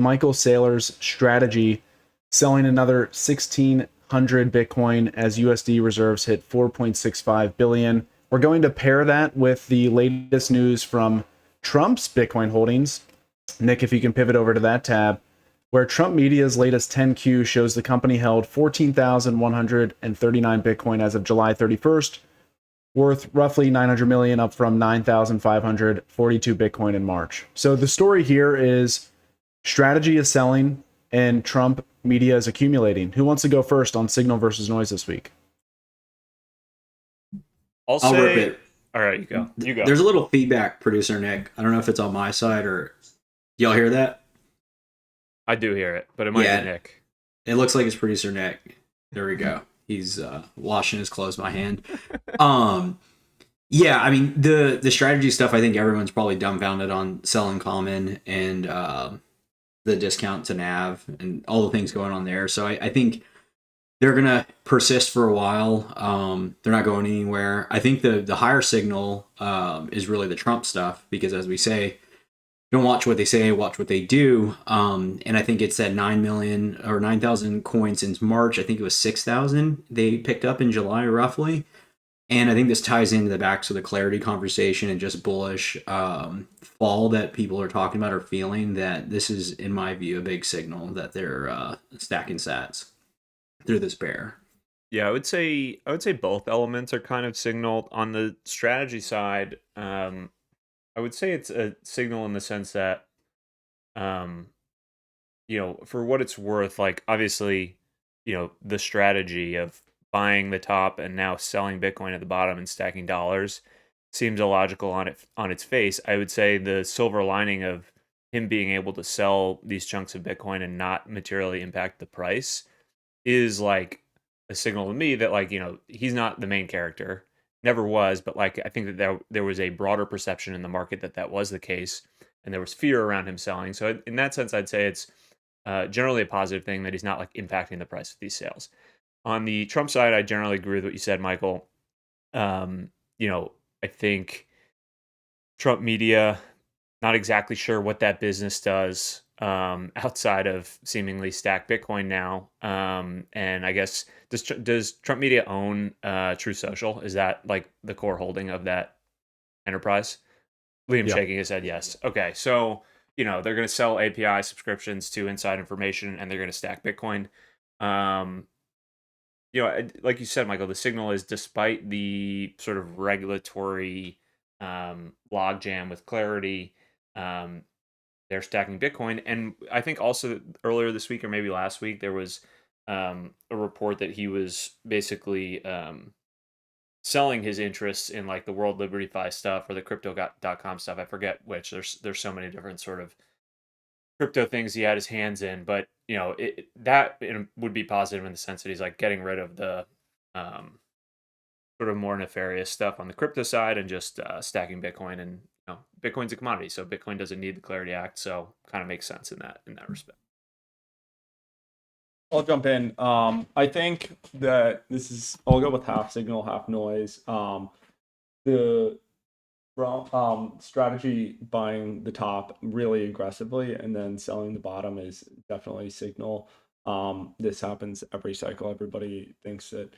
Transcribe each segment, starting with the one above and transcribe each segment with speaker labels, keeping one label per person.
Speaker 1: Michael Saylor's strategy, selling another 1,600 Bitcoin as USD reserves hit 4.65 billion. We're going to pair that with the latest news from Trump's Bitcoin holdings. Nick, if you can pivot over to that tab, where Trump Media's latest 10Q shows the company held 14,139 Bitcoin as of July 31st, worth roughly 900 million, up from 9,542 Bitcoin in March. So the story here is strategy is selling and Trump Media is accumulating. Who wants to go first on signal versus noise this week?
Speaker 2: I'll rip it. All right, you go. You go.
Speaker 3: There's a little feedback, producer Nick. I don't know if it's on my side or y'all hear that?
Speaker 2: I do hear it, but it might be Nick.
Speaker 3: It looks like it's producer Nick. There we go. He's washing his clothes by hand. Yeah, I mean the strategy stuff. I think everyone's probably dumbfounded on selling common and the discount to NAV and all the things going on there. So I think they're gonna persist for a while. They're not going anywhere. I think the higher signal is really the Trump stuff, because as we say, don't watch what they say, watch what they do. And I think it's at 9 million or 9,000 coins in March. I think it was 6,000 they picked up in July, roughly. And I think this ties into the back to the clarity conversation and just bullish fall that people are talking about or feeling, that this is, in my view, a big signal that they're stacking sats through this bear.
Speaker 2: Yeah, I would say both elements are kind of signaled. On the strategy side, I would say it's a signal in the sense that, for what it's worth, like obviously, the strategy of buying the top and now selling Bitcoin at the bottom and stacking dollars seems illogical on its face. I would say the silver lining of him being able to sell these chunks of Bitcoin and not materially impact the price is like a signal to me that, like, he's not the main character. Never was, but like I think that there was a broader perception in the market that was the case, and there was fear around him selling. So in that sense, I'd say it's generally a positive thing that he's not like impacting the price of these sales. On the Trump side, I generally agree with what you said, Michael. I think Trump Media, not exactly sure what that business does outside of seemingly stack Bitcoin now. And I guess, does Trump Media own True Social? Is that like the core holding of that enterprise? Liam shaking his head yes. Okay, so they're going to sell API subscriptions to inside information, and they're going to stack Bitcoin. Like you said, Michael, the signal is, despite the sort of regulatory logjam with Clarity, they're stacking Bitcoin. And I think also earlier this week, or maybe last week, there was a report that he was basically selling his interests in like the World Liberty Fi stuff or the crypto.com stuff. I forget which. There's so many different sort of crypto things he had his hands in, but that would be positive in the sense that he's like getting rid of the sort of more nefarious stuff on the crypto side and just stacking Bitcoin. And Bitcoin's a commodity, so Bitcoin doesn't need the Clarity Act, so kind of makes sense in that respect.
Speaker 4: I'll jump in. I think that I'll go with half signal, half noise. The strategy buying the top really aggressively and then selling the bottom is definitely signal. This happens every cycle. Everybody thinks that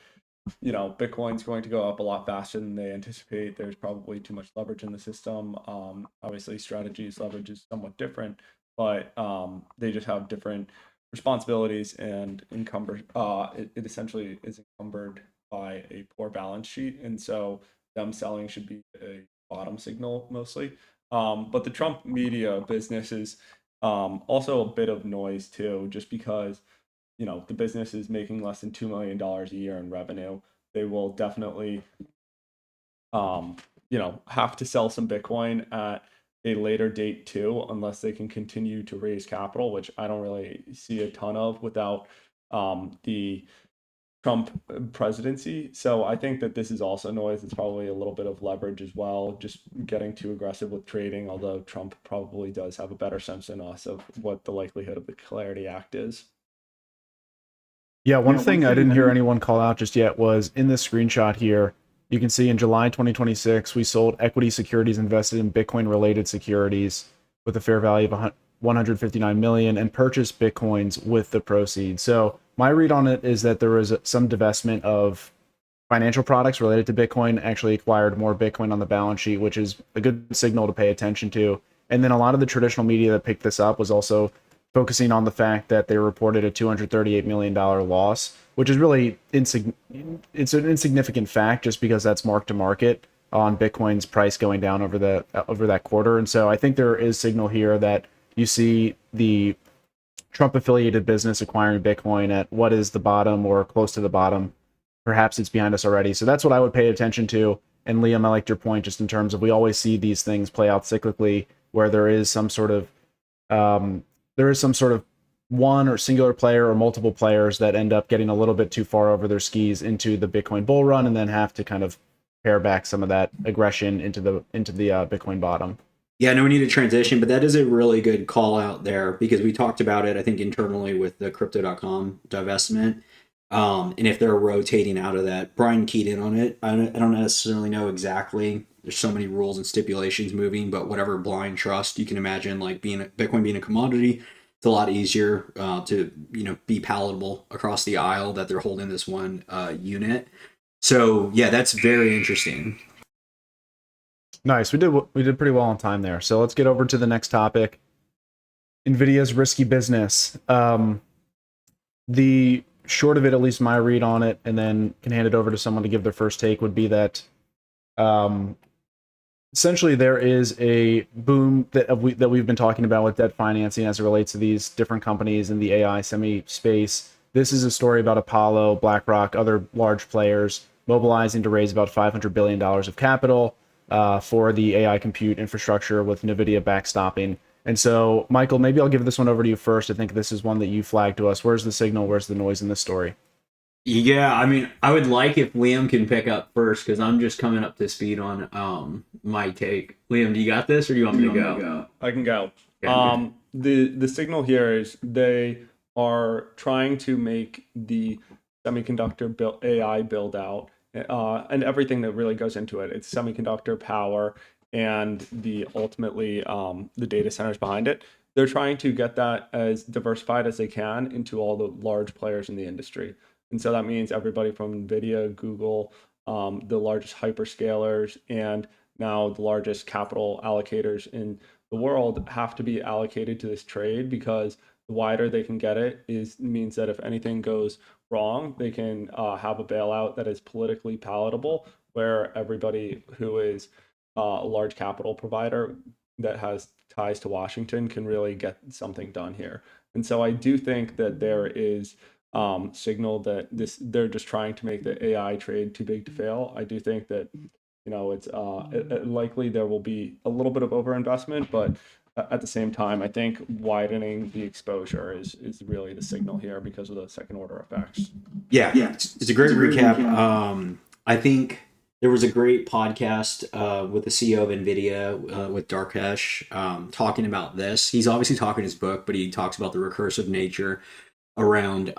Speaker 4: Bitcoin's going to go up a lot faster than they anticipate. There's probably too much leverage in the system. Obviously strategy's leverage is somewhat different, but they just have different responsibilities and it essentially is encumbered by a poor balance sheet, and so them selling should be a bottom signal mostly. But the Trump Media business is also a bit of noise too, just because the business is making less than $2 million a year in revenue. They will definitely have to sell some Bitcoin at a later date too, unless they can continue to raise capital, which I don't really see a ton of without the Trump presidency. So I think that this is also noise. It's probably a little bit of leverage as well, just getting too aggressive with trading, although Trump probably does have a better sense than us of what the likelihood of the Clarity Act is.
Speaker 1: Yeah, one thing I didn't hear anyone call out just yet was in this screenshot here, you can see in July 2026, we sold equity securities invested in Bitcoin-related securities with a fair value of $159 million and purchased Bitcoins with the proceeds. So my read on it is that there was some divestment of financial products related to Bitcoin, actually acquired more Bitcoin on the balance sheet, which is a good signal to pay attention to. And then a lot of the traditional media that picked this up was also focusing on the fact that they reported a $238 million loss, which is really it's an insignificant fact just because that's mark to market on Bitcoin's price going down over that quarter. And so I think there is signal here that you see the Trump affiliated business acquiring Bitcoin at what is the bottom or close to the bottom. Perhaps it's behind us already. So that's what I would pay attention to. And Liam, I liked your point just in terms of we always see these things play out cyclically where there is some sort of one or singular player or multiple players that end up getting a little bit too far over their skis into the Bitcoin bull run and then have to kind of pare back some of that aggression into the Bitcoin bottom.
Speaker 3: Yeah, I know we need a transition, but that is a really good call out there because we talked about it, I think, internally with the crypto.com divestment. And if they're rotating out of that, Brian keyed in on it. I don't necessarily know exactly. There's so many rules and stipulations moving, but whatever blind trust you can imagine, like Bitcoin being a commodity, it's a lot easier to be palatable across the aisle that they're holding this one unit. So yeah, that's very interesting.
Speaker 1: Nice. We did pretty well on time there. So let's get over to the next topic. Nvidia's risky business. The short of it, at least my read on it, and then can hand it over to someone to give their first take, would be that essentially there is a boom that we've been talking about with debt financing as it relates to these different companies in the AI semi space. This is a story about Apollo, BlackRock, other large players mobilizing to raise about $500 billion of capital for the AI compute infrastructure with Nvidia backstopping. And so, Michael, maybe I'll give this one over to you first. I think this is one that you flagged to us. Where's the signal? Where's the noise in this story?
Speaker 3: Yeah, I mean, I would like if Liam can pick up first because I'm just coming up to speed on my take. Liam, do you got this or do you want me to go?
Speaker 4: I can go.
Speaker 3: Okay.
Speaker 4: The signal here is they are trying to make the semiconductor AI build out and everything that really goes into it. It's semiconductor power and ultimately the data centers behind it. They're trying to get that as diversified as they can into all the large players in the industry. And so that means everybody from Nvidia, Google, the largest hyperscalers, and now the largest capital allocators in the world have to be allocated to this trade because the wider they can get it means that if anything goes wrong, they can have a bailout that is politically palatable, where everybody who is a large capital provider that has ties to Washington can really get something done here. And so I do think that there is signal that they're just trying to make the AI trade too big to fail. I do think that it's likely there will be a little bit of overinvestment, but at the same time, I think widening the exposure is really the signal here because of the second order effects.
Speaker 3: Yeah, it's a great recap. I think there was a great podcast with the CEO of Nvidia, with Darkesh, talking about this. He's obviously talking his book, but he talks about the recursive nature around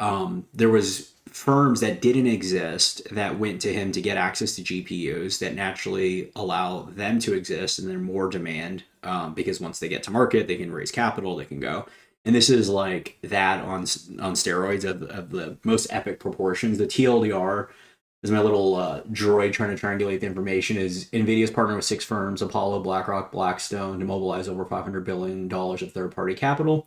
Speaker 3: there was firms that didn't exist that went to him to get access to GPUs that naturally allow them to exist, and then more demand because once they get to market, they can raise capital, they can go. And this is like that on steroids of the most epic proportions. The TLDR is my little droid trying to triangulate the information. Is NVIDIA's partnered with 6 firms, Apollo, BlackRock, Blackstone, to mobilize over $500 billion of third-party capital.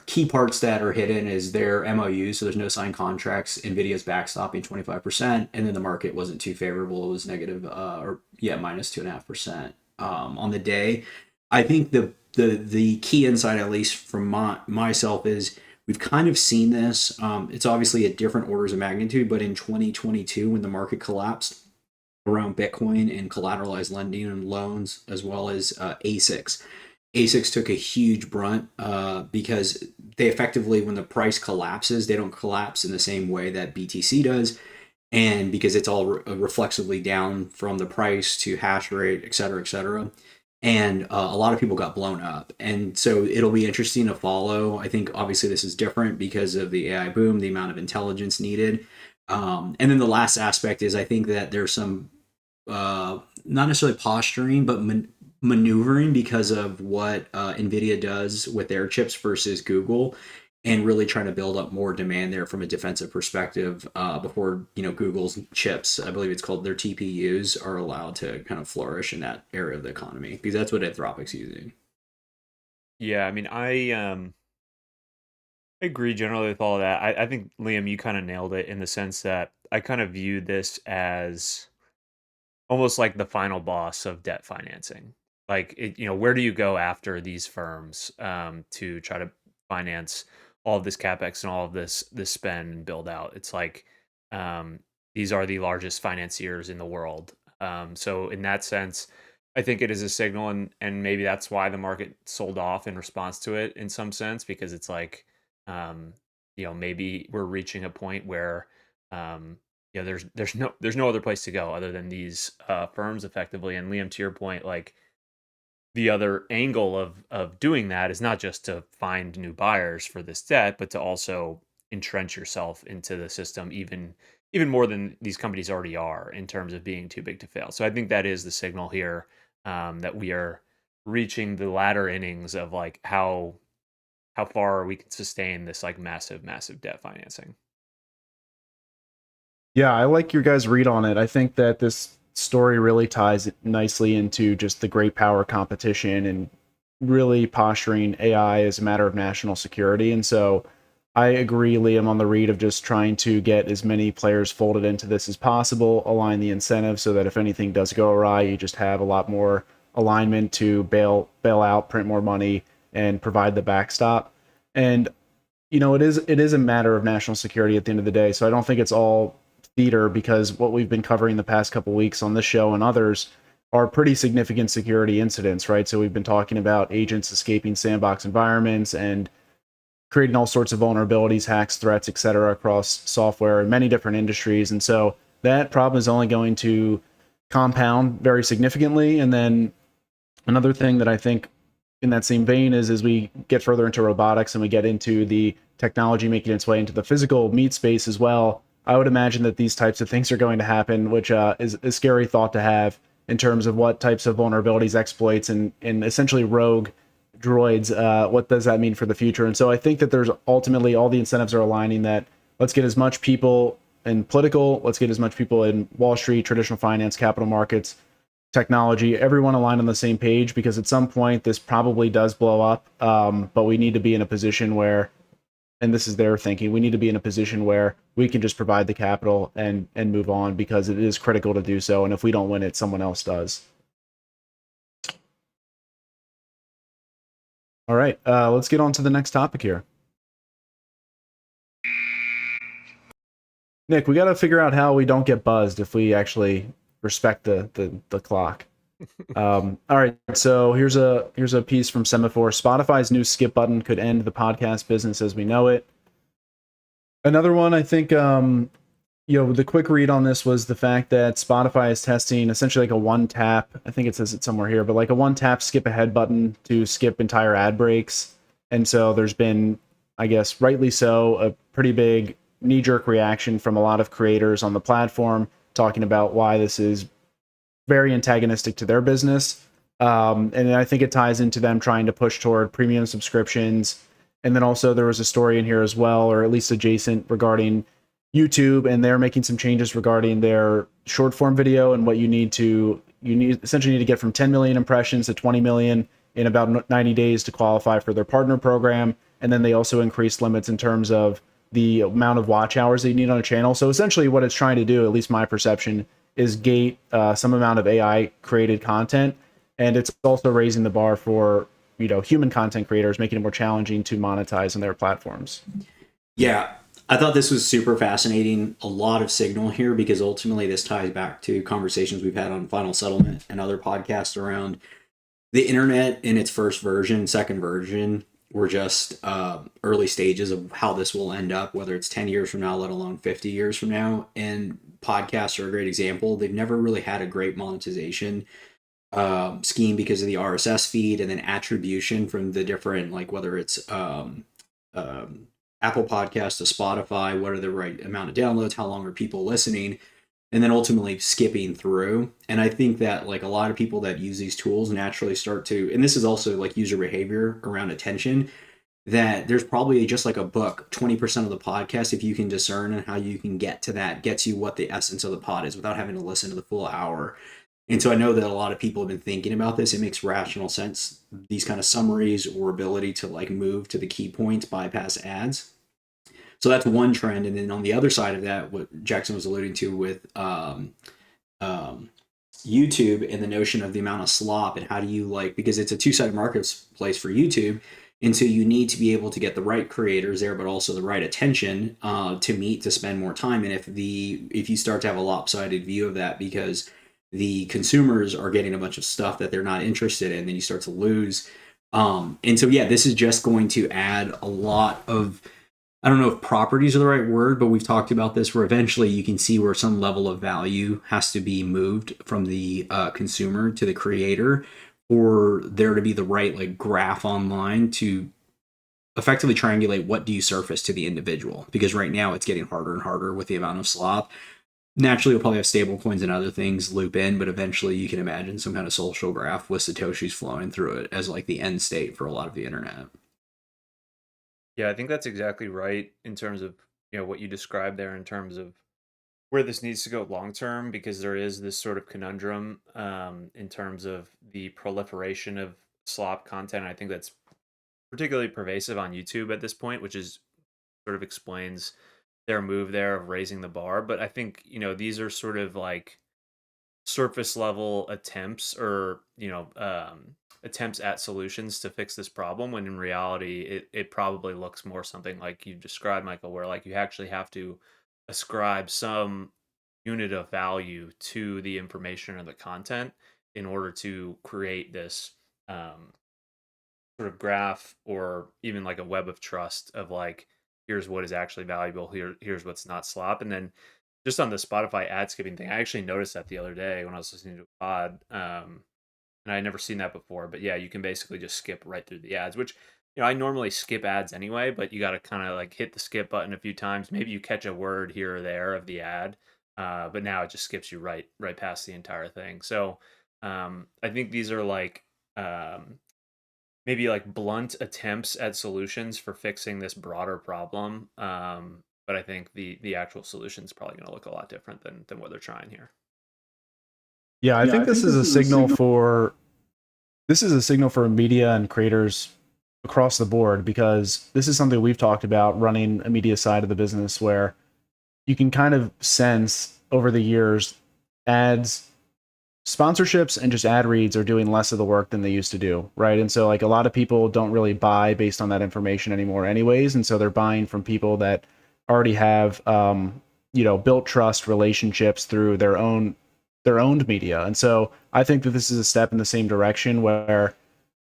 Speaker 3: Key parts that are hidden is their MOU, so there's no signed contracts. NVIDIA's backstopping 25%, and then the market wasn't too favorable. It was negative, minus 2.5% on the day. I think the key insight, at least from myself, is we've kind of seen this. It's obviously at different orders of magnitude, but in 2022, when the market collapsed around Bitcoin and collateralized lending and loans, as well as ASICs. ASICs took a huge brunt because they effectively, when the price collapses, they don't collapse in the same way that BTC does. And because it's all reflexively down from the price to hash rate, et cetera, et cetera. And a lot of people got blown up. And so it'll be interesting to follow. I think obviously this is different because of the AI boom, the amount of intelligence needed. And then the last aspect is I think that there's some, not necessarily posturing, but maneuvering because of what Nvidia does with their chips versus Google, and really trying to build up more demand there from a defensive perspective before Google's chips, I believe it's called their TPUs, are allowed to kind of flourish in that area of the economy, because that's what Anthropic's using.
Speaker 2: Yeah, I mean, I agree generally with all of that. I think, Liam, you kind of nailed it in the sense that I kind of view this as almost like the final boss of debt financing. Like, where do you go after these firms to try to finance all of this capex and all of this spend and build out? It's like um, these are the largest financiers in the world. So in that sense, I think it is a signal, and maybe that's why the market sold off in response to it in some sense, because it's like um, maybe we're reaching a point where um, there's no other place to go other than these firms effectively. And Liam, to your point, like the other angle of doing that is not just to find new buyers for this debt, but to also entrench yourself into the system even more than these companies already are in terms of being too big to fail. So I think that is the signal here, that we are reaching the latter innings of like how far we can sustain this like massive debt financing.
Speaker 1: Yeah, I like your guys' read on it. I think that this story really ties nicely into just the great power competition and really posturing AI as a matter of national security. And so I agree, Liam, on the read of just trying to get as many players folded into this as possible, align the incentives so that if anything does go awry, you just have a lot more alignment to bail out, print more money, and provide the backstop. And it is a matter of national security at the end of the day. So I don't think it's all theater, because what we've been covering the past couple weeks on this show and others are pretty significant security incidents, right? So we've been talking about agents escaping sandbox environments and creating all sorts of vulnerabilities, hacks, threats, etc., across software in many different industries. And so that problem is only going to compound very significantly. And then another thing that I think in that same vein is as we get further into robotics and we get into the technology making its way into the physical meat space as well, I would imagine that these types of things are going to happen, which is a scary thought to have in terms of what types of vulnerabilities, exploits, and essentially rogue droids. What does that mean for the future? And so I think that there's ultimately all the incentives are aligning that let's get as much people in political, let's get as much people in Wall Street, traditional finance, capital markets, technology, everyone aligned on the same page, because at some point this probably does blow up. But we need to be in a position where, and this is their thinking, we need to be in a position where we can just provide the capital and move on, because it is critical to do so. And if we don't win it, someone else does. All right, let's get on to the next topic here. Nick, we got to figure out how we don't get buzzed if we actually respect the clock. All right, so here's a piece from Semaphore. Spotify's new skip button could end the podcast business as we know it. Another one, I think, the quick read on this was the fact that Spotify is testing essentially like a one tap. I think it says it somewhere here, but like a one tap skip ahead button to skip entire ad breaks. And so there's been, I guess, rightly so, a pretty big knee jerk reaction from a lot of creators on the platform talking about why this is very antagonistic to their business. And I think it ties into them trying to push toward premium subscriptions. And then also there was a story in here as well, or at least adjacent, regarding YouTube, and they're making some changes regarding their short form video and what you essentially need to get from 10 million impressions to 20 million in about 90 days to qualify for their partner program. And then they also increased limits in terms of the amount of watch hours that you need on a channel. So essentially what it's trying to do, at least my perception, is gate some amount of AI created content. And it's also raising the bar for, human content creators, making it more challenging to monetize on their platforms.
Speaker 3: Yeah, I thought this was super fascinating. A lot of signal here, because ultimately this ties back to conversations we've had on Final Settlement and other podcasts around the internet in its first version, second version, were just early stages of how this will end up, whether it's 10 years from now, let alone 50 years from now. And podcasts are a great example. They've never really had a great monetization scheme because of the RSS feed and then attribution from the different, like whether it's Apple Podcasts to Spotify, what are the right amount of downloads, how long are people listening. and then ultimately skipping through. And I think that like a lot of people that use these tools naturally start to, and this is also like user behavior around attention, that there's probably just like a book, 20% of the podcast, if you can discern and how you can get to that, gets you what the essence of the pod is without having to listen to the full hour. And so I know that a lot of people have been thinking about this. It makes rational sense. These kind of summaries or ability to like move to the key points, bypass ads. So that's one trend. And then on the other side of that, what Jackson was alluding to with um, YouTube and the notion of the amount of slop and how do you like, because it's a two-sided marketplace for YouTube. And so you need to be able to get the right creators there, but also the right attention to meet, to spend more time. And if you start to have a lopsided view of that because the consumers are getting a bunch of stuff that they're not interested in, then you start to lose. And so, yeah, this is just going to add a lot of, I don't know if properties are the right word, but we've talked about this where eventually you can see where some level of value has to be moved from the consumer to the creator for there to be the right like graph online to effectively triangulate what do you surface to the individual. Because right now it's getting harder and harder with the amount of slop. Naturally, you'll probably have stable coins and other things loop in, but eventually you can imagine some kind of social graph with Satoshis flowing through it as like the end state for a lot of the internet.
Speaker 2: Yeah, I think that's exactly right in terms of, what you described there in terms of where this needs to go long term, because there is this sort of conundrum in terms of the proliferation of slop content. I think that's particularly pervasive on YouTube at this point, which is sort of explains their move there of raising the bar. But I think, these are sort of like surface level attempts, or attempts at solutions to fix this problem, when in reality it probably looks more something like you described, Michael, where like you actually have to ascribe some unit of value to the information or the content in order to create this sort of graph, or even like a web of trust of like, here's what is actually valuable, here's what's not slop. And then just on the Spotify ad skipping thing, I actually noticed that the other day when I was listening to a pod, and I had never seen that before. But yeah, you can basically just skip right through the ads, which I normally skip ads anyway, but you got to kind of like hit the skip button a few times. Maybe you catch a word here or there of the ad, but now it just skips you right past the entire thing. So I think these are like maybe like blunt attempts at solutions for fixing this broader problem. But I think the actual solution is probably going to look a lot different than what they're trying here.
Speaker 1: Yeah, I
Speaker 4: Yeah,
Speaker 1: think
Speaker 4: I think
Speaker 1: this is
Speaker 4: this
Speaker 1: a
Speaker 4: is a
Speaker 1: signal
Speaker 4: signal.
Speaker 1: for media and creators across the board, because this is something we've talked about running a media side of the business, where you can kind of sense over the years ads, sponsorships and just ad reads are doing less of the work than they used to do, right? And so like a lot of people don't really buy based on that information anymore anyways, and so they're buying from people that already have built trust relationships through their owned media. And so I think that this is a step in the same direction, where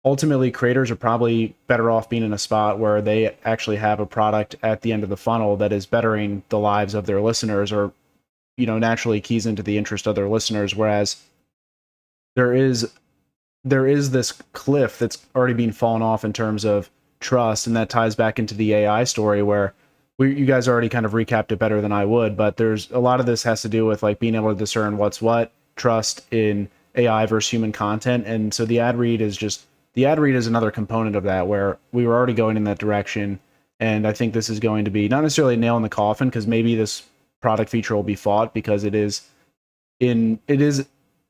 Speaker 1: ultimately creators are probably better off being in a spot where they actually have a product at the end of the funnel that is bettering the lives of their listeners, or naturally keys into the interest of their listeners. Whereas there is this cliff that's already been fallen off in terms of trust, and that ties back into the AI story, where you guys already kind of recapped it better than I would, but there's a lot of this has to do with like being able to discern what's what, trust in AI versus human content. And so the ad read is another component of that, where we were already going in that direction. And I think this is going to be not necessarily a nail in the coffin, because maybe this product feature will be fought because it is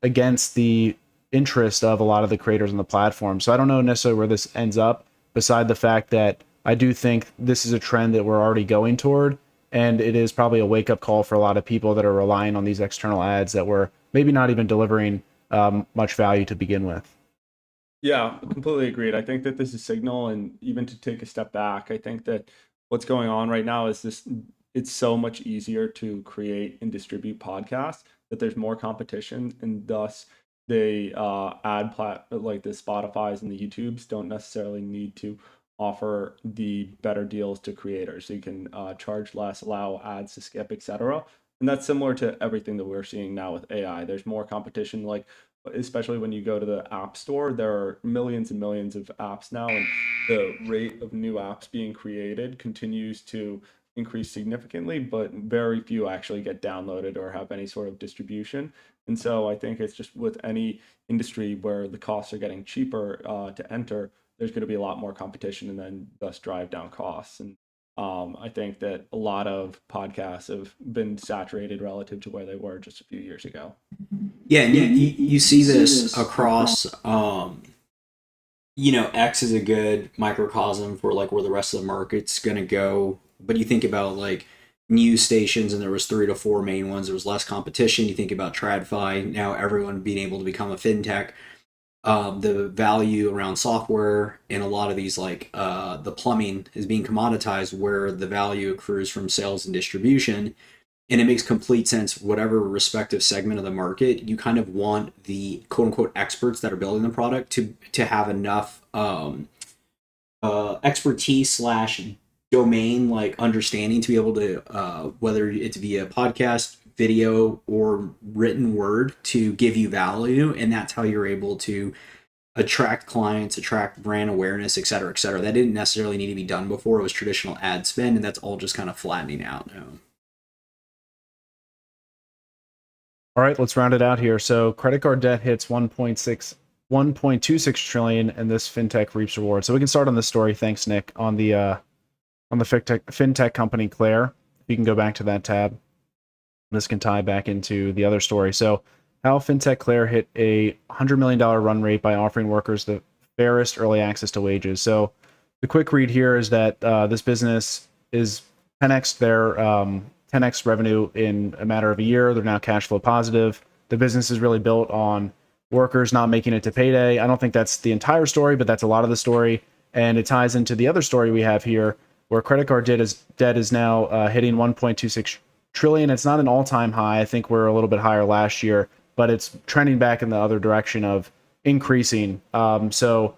Speaker 1: against the interest of a lot of the creators on the platform. So I don't know necessarily where this ends up, beside the fact that I do think this is a trend that we're already going toward, and it is probably a wake-up call for a lot of people that are relying on these external ads that were maybe not even delivering much value to begin with.
Speaker 4: Yeah, completely agreed. I think that this is signal, and even to take a step back, I think that what's going on right now is this: it's so much easier to create and distribute podcasts, that there's more competition, and thus they ad plat like the Spotify's and the YouTubes don't necessarily need to offer the better deals to creators. So you can charge less, allow ads to skip, etc. And that's similar to everything that we're seeing now with AI. There's more competition, like especially when you go to the app store. There are millions and millions of apps now, and the rate of new apps being created continues to increased significantly, but very few actually get downloaded or have any sort of distribution. And so I think it's just with any industry where the costs are getting cheaper to enter, there's going to be a lot more competition and then thus drive down costs. And I think that a lot of podcasts have been saturated relative to where they were just a few years ago.
Speaker 3: Yeah, and you see this across, X is a good microcosm for like where the rest of the market's gonna go. But you think about like news stations, and there was 3 to 4 main ones. There was less competition. You think about TradFi. Now everyone being able to become a fintech. The value around software and a lot of these like the plumbing is being commoditized, where the value accrues from sales and distribution. And it makes complete sense. Whatever respective segment of the market, you kind of want the quote unquote experts that are building the product to have enough expertise slash domain like understanding to be able to whether it's via podcast, video, or written word, to give you value. And that's how you're able to attract clients, attract brand awareness, et cetera, et cetera. That didn't necessarily need to be done before. It was traditional ad spend, and that's all just kind of flattening out now.
Speaker 1: All right, let's round it out here. So credit card debt hits 1.26 trillion, and this fintech reaps rewards. So we can start on this story. Thanks, Nick. On the fintech company Clare. If you can go back to that tab, this can tie back into the other story. So how fintech Clare hit a $100 million run rate by offering workers the fairest early access to wages. So the quick read here is that this business is 10x their 10x revenue in a matter of a year. They're now cash flow positive. The business is really built on workers not making it to payday. I don't think that's the entire story, but that's a lot of the story. And it ties into the other story we have here, where credit card debt is now hitting 1.26 trillion. It's not an all-time high. I think we're a little bit higher last year, but it's trending back in the other direction of increasing. So,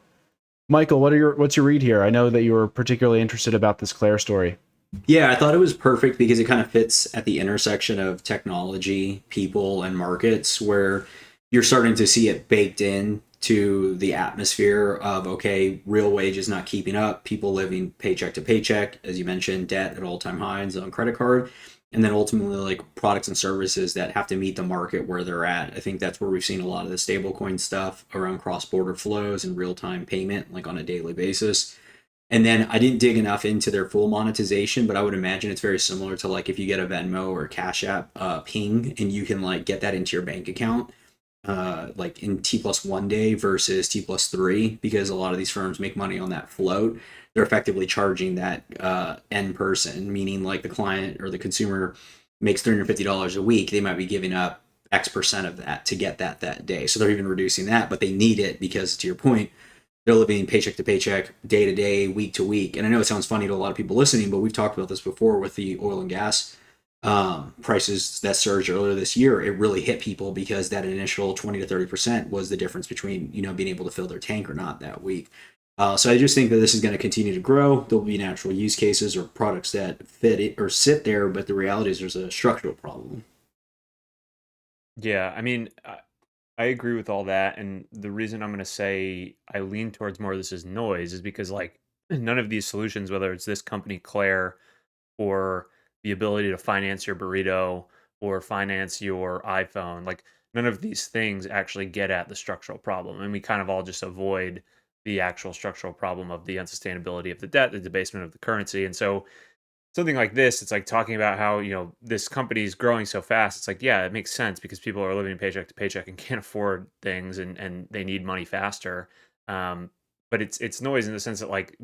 Speaker 1: Michael, what's your read here? I know that you were particularly interested about this Clare story.
Speaker 3: Yeah, I thought it was perfect because it kind of fits at the intersection of technology, people, and markets, where you're starting to see it baked in to the atmosphere of, okay, real wage is not keeping up, people living paycheck to paycheck, as you mentioned, debt at all-time highs on credit card, and then ultimately like products and services that have to meet the market where they're at. I think that's where we've seen a lot of the stablecoin stuff around cross-border flows and real-time payment, like on a daily basis. And then I didn't dig enough into their full monetization, but I would imagine it's very similar to like if you get a Venmo or a Cash App ping, and you can like get that into your bank account like in T+1 day versus T+3, because a lot of these firms make money on that float. They're effectively charging that end person, meaning like the client or the consumer makes $350 a week. They might be giving up X% of that to get that day. So they're even reducing that, but they need it because, to your point, they're living paycheck to paycheck, day to day, week to week. And I know it sounds funny to a lot of people listening, but we've talked about this before with the oil and gas prices that surged earlier this year. It really hit people because that initial 20 to 30% was the difference between, being able to fill their tank or not that week. So I just think that this is going to continue to grow. There'll be natural use cases or products that fit it or sit there, but the reality is there's a structural problem.
Speaker 2: Yeah, I mean, I agree with all that, and the reason I'm going to say I lean towards more of this is noise is because like none of these solutions, whether it's this company Claire or the ability to finance your burrito or finance your iPhone, like none of these things actually get at the structural problem, and we kind of all just avoid the actual structural problem of the unsustainability of the debt, the debasement of the currency. And so something like this, it's like talking about how, this company is growing so fast. It's like, yeah, it makes sense because people are living paycheck to paycheck and can't afford things, and they need money faster. But it's noise in the sense that like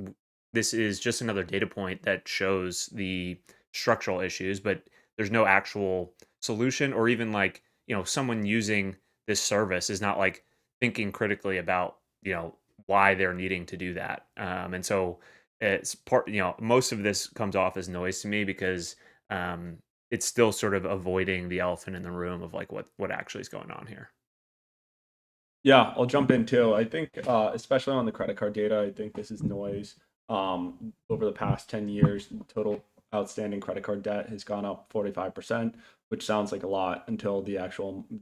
Speaker 2: this is just another data point that shows the structural issues, but there's no actual solution, or even like, someone using this service is not like thinking critically about, why they're needing to do that. And so it's part, most of this comes off as noise to me because it's still sort of avoiding the elephant in the room of like what actually is going on here.
Speaker 4: Yeah, I'll jump in too. I think, especially on the credit card data, I think this is noise. Over the past 10 years, total outstanding credit card debt has gone up 45%, which sounds like a lot until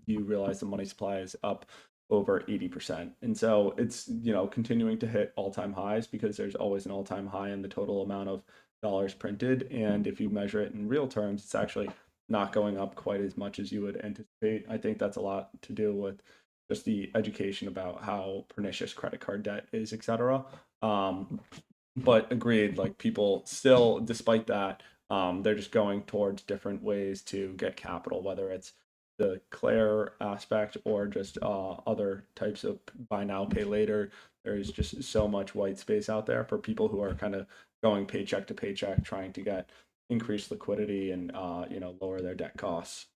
Speaker 4: you realize the money supply is up over 80%. And so it's, continuing to hit all-time highs because there's always an all-time high in the total amount of dollars printed. And if you measure it in real terms, it's actually not going up quite as much as you would anticipate. I think that's a lot to do with just the education about how pernicious credit card debt is, et cetera. But agreed, like people still, despite that, they're just going towards different ways to get capital, whether it's the Clare aspect or just other types of buy now, pay later. There's just so much white space out there for people who are kind of going paycheck to paycheck, trying to get increased liquidity and lower their debt costs.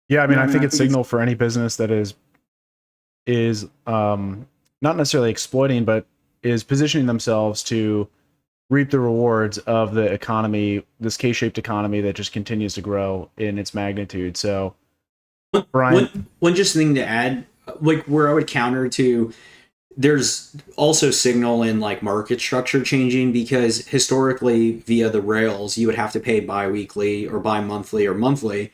Speaker 1: Yeah, I mean, I think it's signal for any business that is not necessarily exploiting, but is positioning themselves to reap the rewards of the economy, this K-shaped economy that just continues to grow in its magnitude. So, Brian,
Speaker 3: one just thing to add, like where I would counter to, there's also signal in like market structure changing, because historically via the rails you would have to pay bi-weekly or bi-monthly or monthly,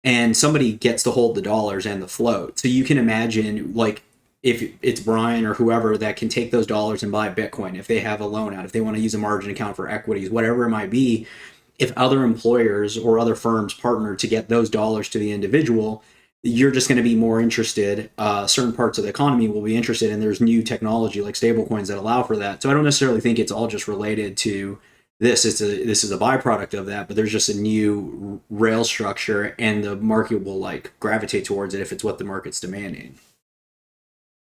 Speaker 3: and somebody gets to hold the dollars and the float. So you can imagine, like, if it's Brian or whoever that can take those dollars and buy Bitcoin, if they have a loan out, if they want to use a margin account for equities, whatever it might be, if other employers or other firms partner to get those dollars to the individual, you're just going to be more interested. Certain parts of the economy will be interested, and there's new technology like stablecoins that allow for that. So I don't necessarily think it's all just related to this. This is a byproduct of that, but there's just a new rail structure, and the market will like gravitate towards it if it's what the market's demanding.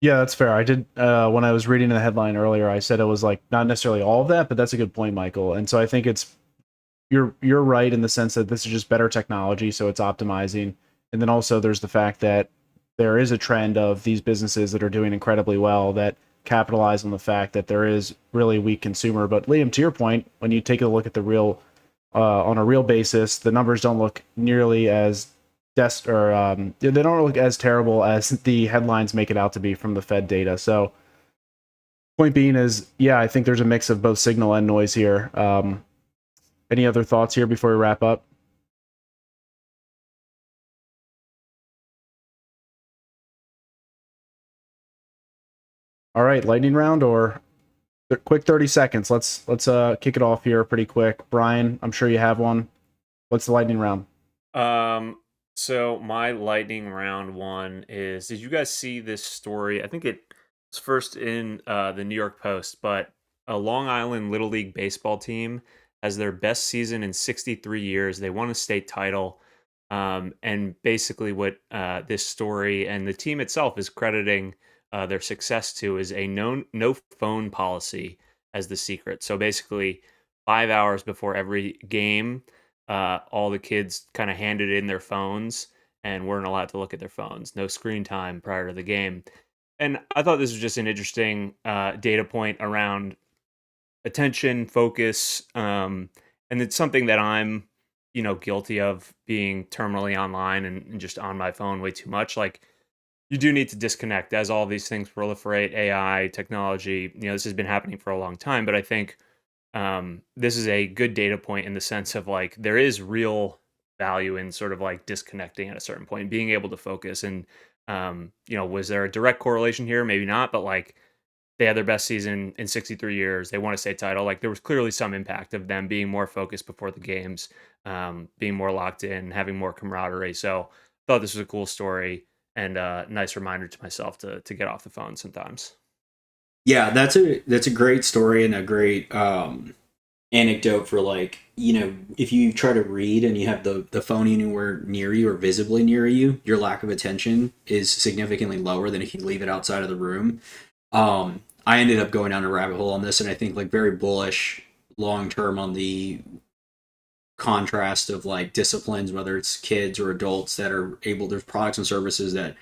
Speaker 1: Yeah, that's fair. I did when I was reading the headline earlier, I said it was like not necessarily all of that, but that's a good point, Michael. And so I think you're right in the sense that this is just better technology, so it's optimizing. And then also there's the fact that there is a trend of these businesses that are doing incredibly well that capitalize on the fact that there is really weak consumer. But Liam, to your point, when you take a look at the real on a real basis, the numbers don't look nearly as they don't look as terrible as the headlines make it out to be from the Fed data. So point being is, yeah, I think there's a mix of both signal and noise here. Any other thoughts here before we wrap up? All right, lightning round or quick 30 seconds. Let's kick it off here pretty quick. Brian, I'm sure you have one. What's the lightning round?
Speaker 2: So my lightning round one is, did you guys see this story? I think it was first in the New York Post, but a Long Island Little League baseball team has their best season in 63 years. They won a state title. And basically what this story and the team itself is crediting their success to is a no phone policy as the secret. So basically 5 hours before every game, all the kids kind of handed in their phones and weren't allowed to look at their phones. No screen time prior to the game. And I thought this was just an interesting data point around attention, focus, and it's something that I'm, guilty of, being terminally online and just on my phone way too much. Like, you do need to disconnect as all these things proliferate, AI, technology. This has been happening for a long time, but I think this is a good data point in the sense of like there is real value in sort of like disconnecting at a certain point, being able to focus. And was there a direct correlation here? Maybe not, but like they had their best season in 63 years. They won a state title. Like there was clearly some impact of them being more focused before the games, being more locked in, having more camaraderie. So I thought this was a cool story and a nice reminder to myself to get off the phone sometimes.
Speaker 3: Yeah, that's a great story and a great anecdote for like, if you try to read and you have the phone anywhere near you or visibly near you, your lack of attention is significantly lower than if you leave it outside of the room. I ended up going down a rabbit hole on this, and I think like very bullish long term on the contrast of like disciplines, whether it's kids or adults that are able, there's products and services that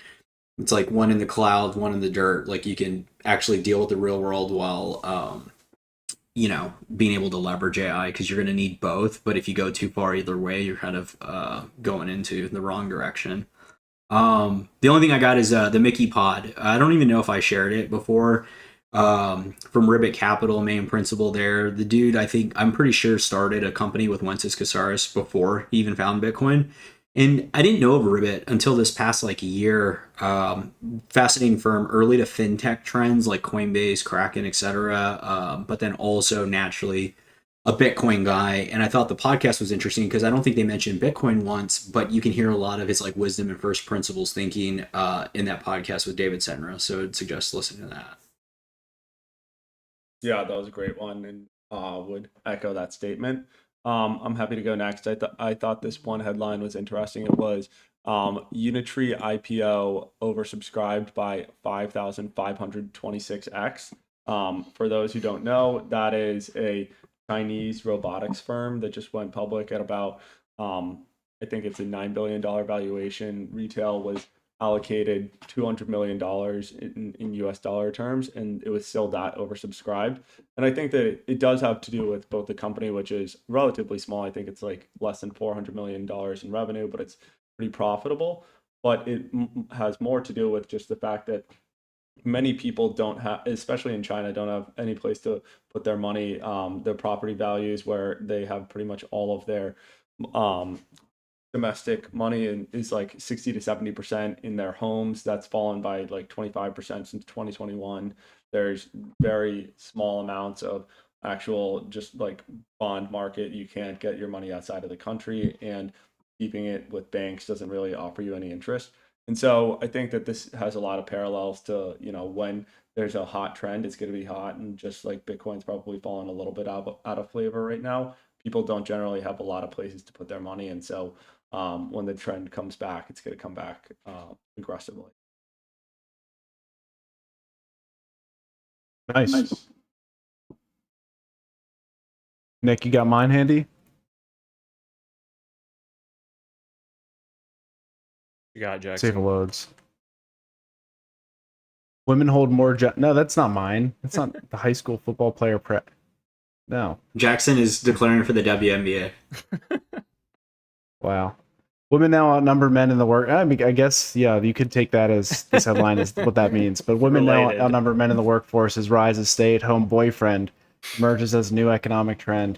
Speaker 3: it's like one in the cloud, one in the dirt. Like you can actually deal with the real world while, being able to leverage AI, because you're going to need both. But if you go too far either way, you're kind of going into the wrong direction. The only thing I got is the Mickey pod. I don't even know if I shared it before. From Ribbit Capital, main principal there. The dude, I'm pretty sure started a company with Wences Casares before he even found Bitcoin. And I didn't know of Ribbit until this past like year. Fascinating firm, early to fintech trends like Coinbase, Kraken, etc. But then also naturally a Bitcoin guy. And I thought the podcast was interesting because I don't think they mentioned Bitcoin once, but you can hear a lot of his like wisdom and first principles thinking in that podcast with David Senra. So I'd suggest listening to that.
Speaker 4: Yeah, that was a great one, and would echo that statement. I'm happy to go next. I thought this one headline was interesting. It was Unitree IPO oversubscribed by 5,526x. For those who don't know, that is a Chinese robotics firm that just went public at about I think it's a $9 billion valuation. Retail was allocated $200 million in US dollar terms, and it was still that oversubscribed. And I think that it does have to do with both the company, which is relatively small. I think it's like less than $400 million in revenue, but it's pretty profitable. But it has more to do with just the fact that many people don't have, especially in China, don't have any place to put their money. Their property values, where they have pretty much all of their um, domestic money, and is like 60 to 70% in their homes. That's fallen by like 25% since 2021. There's very small amounts of actual just like bond market. You can't get your money outside of the country, and keeping it with banks doesn't really offer you any interest. And so I think that this has a lot of parallels to, when there's a hot trend, it's going to be hot. And just like Bitcoin's probably fallen a little bit out of flavor right now, people don't generally have a lot of places to put their money. And so when the trend comes back, it's going to come back aggressively.
Speaker 1: Nice. Nick, you got mine handy?
Speaker 2: You got it, Jackson.
Speaker 1: Save loads. Women hold more. No, that's not mine. That's not the high school football player prep. No.
Speaker 3: Jackson is declaring for the WNBA.
Speaker 1: Wow. Women now outnumber men in the work. I mean, I guess, yeah, you could take that as this headline is what that means. But women
Speaker 2: Related.
Speaker 1: now outnumber men in the workforce as rise as stay-at-home boyfriend emerges as a new economic trend.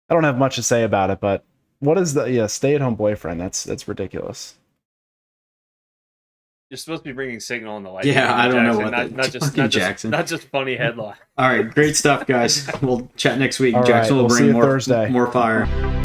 Speaker 1: I don't have much to say about it, but what is the stay-at-home boyfriend? That's ridiculous.
Speaker 2: You're supposed to be bringing signal in the light.
Speaker 3: Yeah, I don't know
Speaker 2: Jackson,
Speaker 3: what Jackson.
Speaker 2: not just funny headline.
Speaker 3: All right, great stuff, guys. We'll chat next week.
Speaker 1: All
Speaker 3: Jackson
Speaker 1: right,
Speaker 3: will
Speaker 1: we'll see
Speaker 3: bring
Speaker 1: you Thursday.
Speaker 3: more fire.